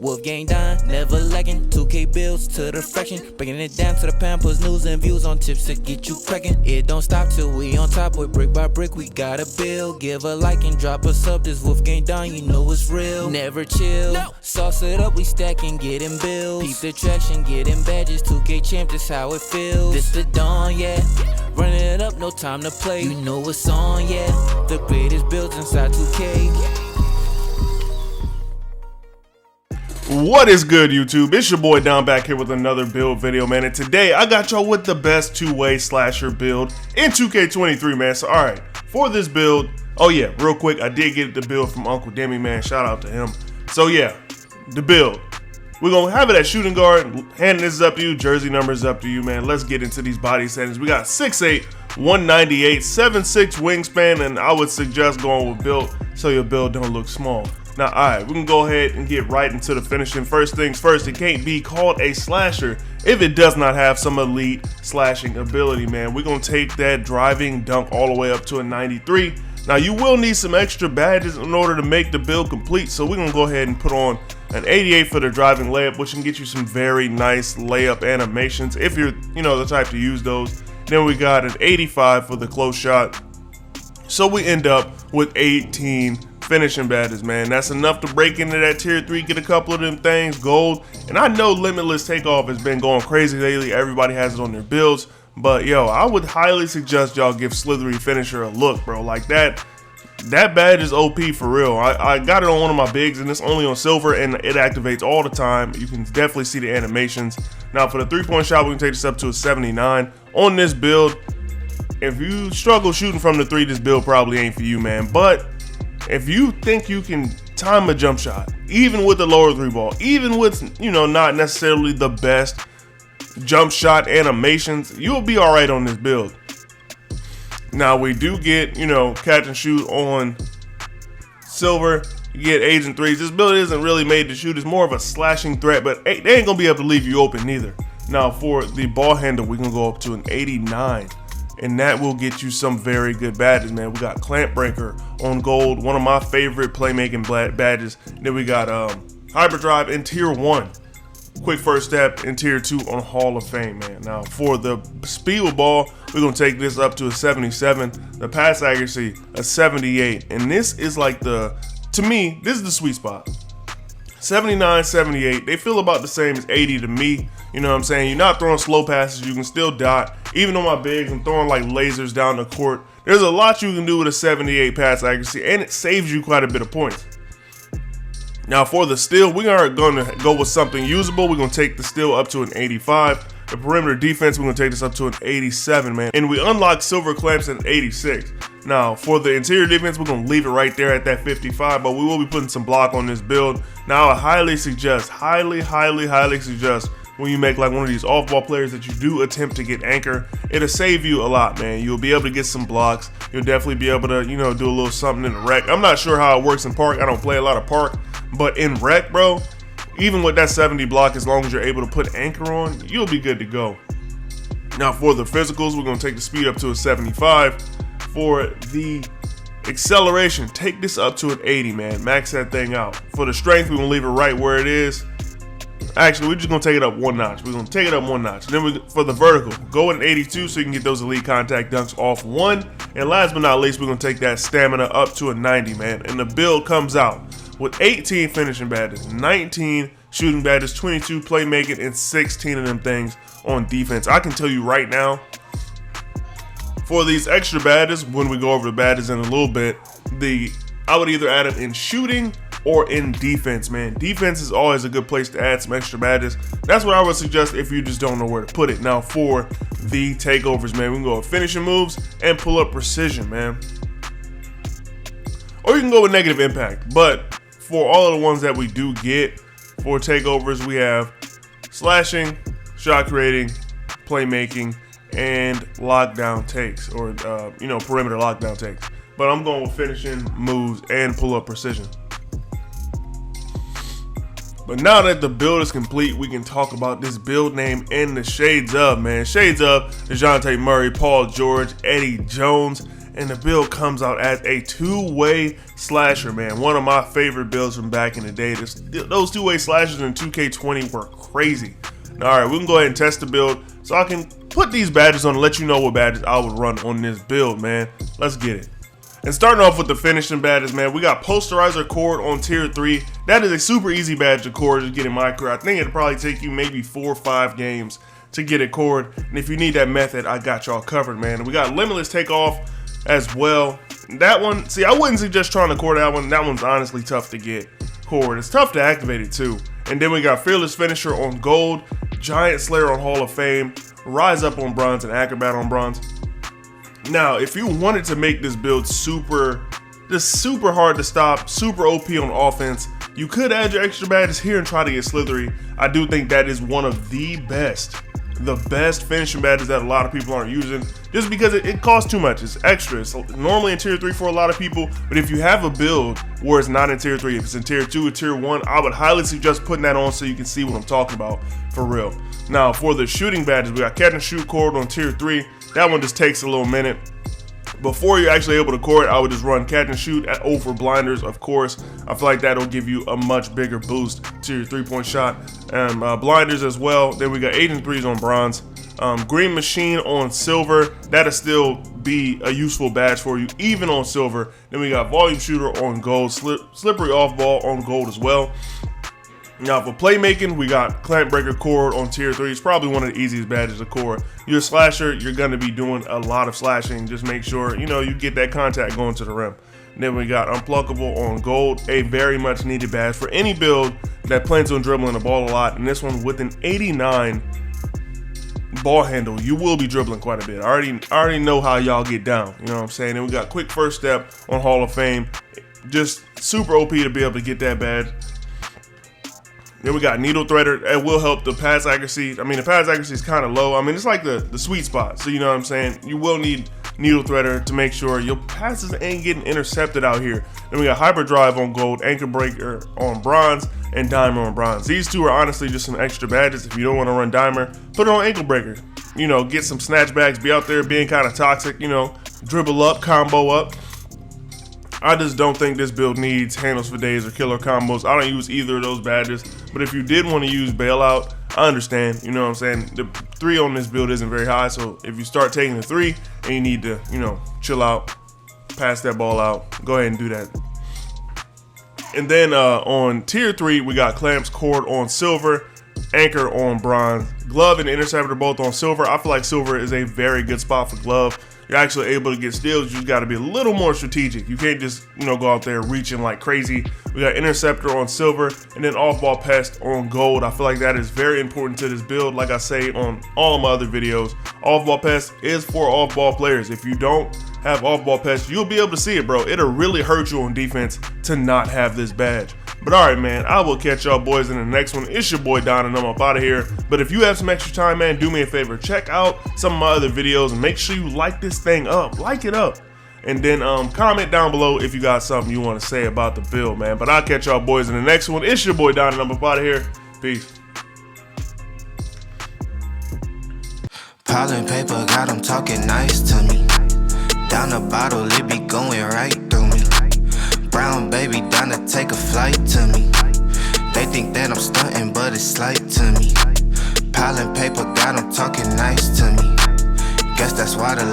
WolfGxngDon, never lacking. 2K bills to the fraction, breaking it down to the pound, puts news and views on tips to get you cracking. It don't stop till we on top, boy, brick by brick, we gotta build. Give a like and drop a sub, this WolfGxngDon, you know it's real. Never chill, sauce it up, we stacking, getting bills. Peep the traction, getting badges, 2K champ, this how it feels. This the dawn, yeah, running it up, no time to play. You know what's on, yeah, the greatest builds inside 2K. What is good, YouTube? It's your boy Don back here with another build video, man. And today I got y'all with the best two-way slasher build in 2K23, man. So alright, for this build, oh yeah, real quick, I did get the build from Uncle Demi, man. Shout out to him. So yeah, the build. We're gonna have it at shooting guard. Handing this is up to you, jersey numbers up to you, man. Let's get into these body settings. We got 6'8", 198, 7'6" wingspan, and I would suggest going with build so your build don't look small. Now, alright, we can go ahead and get right into the finishing. First things first, it can't be called a slasher if it does not have some elite slashing ability, man. We're going to take that driving dunk all the way up to a 93. Now, you will need some extra badges in order to make the build complete, so we're going to go ahead and put on an 88 for the driving layup, which can get you some very nice layup animations if you're, the type to use those. Then we got an 85 for the close shot. So we end up with 18 finishing badges, man. That's enough to break into that tier 3, get a couple of them things, gold. And I know Limitless Takeoff has been going crazy lately. Everybody has it on their builds. But yo, I would highly suggest y'all give Slithery Finisher a look, bro. Like that badge is OP for real. I got it on one of my bigs and it's only on silver and it activates all the time. You can definitely see the animations. Now for the 3-point shot, we can take this up to a 79. On this build, if you struggle shooting from the 3, this build probably ain't for you, man. But if you think you can time a jump shot, even with the lower 3 ball, even with, not necessarily the best jump shot animations, you'll be all right on this build. Now we do get, catch and shoot on silver. You get Agent 3s. This build isn't really made to shoot. It's more of a slashing threat, but they ain't gonna be able to leave you open neither. Now for the ball handle, we can go up to an 89. And that will get you some very good badges, man. We got Clamp Breaker on gold, one of my favorite playmaking badges. Then we got Hyperdrive in tier 1, Quick First Step in tier 2 on Hall of Fame, man. Now for the speed with ball, we're gonna take this up to a 77. The pass accuracy, a 78. And this is like to me, this is the sweet spot. 79, 78, they feel about the same as 80 to me. You know what I'm saying? You're not throwing slow passes, you can still dot. Even on my bigs, I'm throwing like lasers down the court. There's a lot you can do with a 78 pass accuracy, and it saves you quite a bit of points. Now for the steal, we are going to go with something usable. We're going to take the steal up to an 85. The perimeter defense, we're going to take this up to an 87, man. And we unlock silver clamps at 86. Now for the interior defense, we're going to leave it right there at that 55, but we will be putting some block on this build. Now I highly suggest, highly suggest, when you make like one of these off-ball players that you do attempt to get anchor, it'll save you a lot, man. You'll be able to get some blocks. You'll definitely be able to, do a little something in the rec. I'm not sure how it works in park. I don't play a lot of park, but in rec, bro, even with that 70 block, as long as you're able to put anchor on, you'll be good to go. Now for the physicals, we're gonna take the speed up to a 75. For the acceleration, take this up to an 80, man. Max that thing out. For the strength, we're gonna leave it right where it is. Actually, we're just gonna take it up one notch. We're gonna take it up one notch. Then for the vertical, go with an 82 so you can get those elite contact dunks off 1. And last but not least, we're gonna take that stamina up to a 90, man. And the build comes out with 18 finishing badges, 19 shooting badges, 22 playmaking, and 16 of them things on defense. I can tell you right now, for these extra badges, when we go over the badges in a little bit, I would either add them in shooting or in defense, man. Defense is always a good place to add some extra badges. That's what I would suggest if you just don't know where to put it. Now for the takeovers, man, we can go with finishing moves and pull up precision, man. Or you can go with negative impact. But for all of the ones that we do get for takeovers, we have slashing, shot creating, playmaking, and lockdown takes, or perimeter lockdown takes. But I'm going with finishing moves and pull up precision. But now that the build is complete, we can talk about this build name and the shades of, man. Shades of DeJounte Murray, Paul George, Eddie Jones, and the build comes out as a two-way slasher, man. One of my favorite builds from back in the day. Those two-way slashers in 2K20 were crazy. Now, all right, we can go ahead and test the build so I can put these badges on and let you know what badges I would run on this build, man. Let's get it. And starting off with the finishing badges, man, we got Posterizer Cord on tier 3. That is a super easy badge to cord, just get in my career. I think it'll probably take you maybe 4 or 5 games to get it cord. And if you need that method, I got y'all covered, man. And we got Limitless Takeoff as well. That one, see, I wouldn't suggest trying to cord that one. That one's honestly tough to get cord. It's tough to activate it too. And then we got Fearless Finisher on gold, Giant Slayer on Hall of Fame, Rise Up on bronze, and Acrobat on bronze. Now, if you wanted to make this build super hard to stop, super OP on offense, you could add your extra badges here and try to get Slithery. I do think that is one of the best finishing badges that a lot of people aren't using, just because it costs too much. It's extra. It's normally in tier 3 for a lot of people, but if you have a build where it's not in tier 3, if it's in tier 2 or tier 1, I would highly suggest putting that on so you can see what I'm talking about for real. Now, for the shooting badges, we got Catch and Shoot cord on tier 3. That one just takes a little minute. Before you're actually able to cord, I would just run Catch and Shoot at over blinders, of course. I feel like that'll give you a much bigger boost to your 3-point shot. And blinders as well. Then we got Agent 3s on bronze. Green Machine on silver. That'll still be a useful badge for you, even on silver. Then we got Volume Shooter on gold. Slippery Off Ball on gold as well. Now for playmaking, we got Clamp Breaker cord on tier 3. It's probably one of the easiest badges to cord. You're a slasher, you're gonna be doing a lot of slashing. Just make sure, you get that contact going to the rim. And then we got Unpluckable on gold, a very much needed badge for any build that plans on dribbling the ball a lot. And this one with an 89 ball handle, you will be dribbling quite a bit. I already know how y'all get down, you know what I'm saying? Then we got Quick First Step on Hall of Fame. Just super OP to be able to get that badge. Then we got Needle Threader. It will help the pass accuracy. I mean, the pass accuracy is kind of low. I mean, it's like the sweet spot. So you know what I'm saying? You will need Needle Threader to make sure your passes ain't getting intercepted out here. Then we got Hyperdrive on gold, Anchor Breaker on bronze, and Dimer on bronze. These two are honestly just some extra badges. If you don't want to run Dimer, put it on Ankle Breaker. Get some snatchbacks, be out there being kind of toxic, dribble up, combo up. I just don't think this build needs handles for days or killer combos. I don't use either of those badges, but if you did want to use bailout, I understand, you know what I'm saying? The 3 on this build isn't very high, so if you start taking the 3 and you need to, chill out, pass that ball out, go ahead and do that. And then on tier 3, we got Clamps cord on silver, Anchor on bronze, Glove and Interceptor both on silver. I feel like silver is a very good spot for Glove. You're actually able to get steals. You just got to be a little more strategic. You can't just, go out there reaching like crazy. We got Interceptor on silver and then Off-Ball Pest on gold. I feel like that is very important to this build. Like I say on all my other videos, Off-Ball Pest is for off-ball players. If you don't have Off-Ball Pest, you'll be able to see it, bro. It'll really hurt you on defense to not have this badge. But all right, man, I will catch y'all boys in the next one. It's your boy Don, and I'm up out of here. But if you have some extra time, man, do me a favor. Check out some of my other videos and make sure you like this thing up. Like it up. And then comment down below if you got something you want to say about the build, man. But I'll catch y'all boys in the next one. It's your boy Don, and I'm up out of here. Peace. Pile and paper got them talking nice to me. Down the bottle, it be going right through me. Brown baby down to take a flight to me. They think that I'm stunting, but it's slight to me. Pile and paper got them talking nice to me. Guess that's why the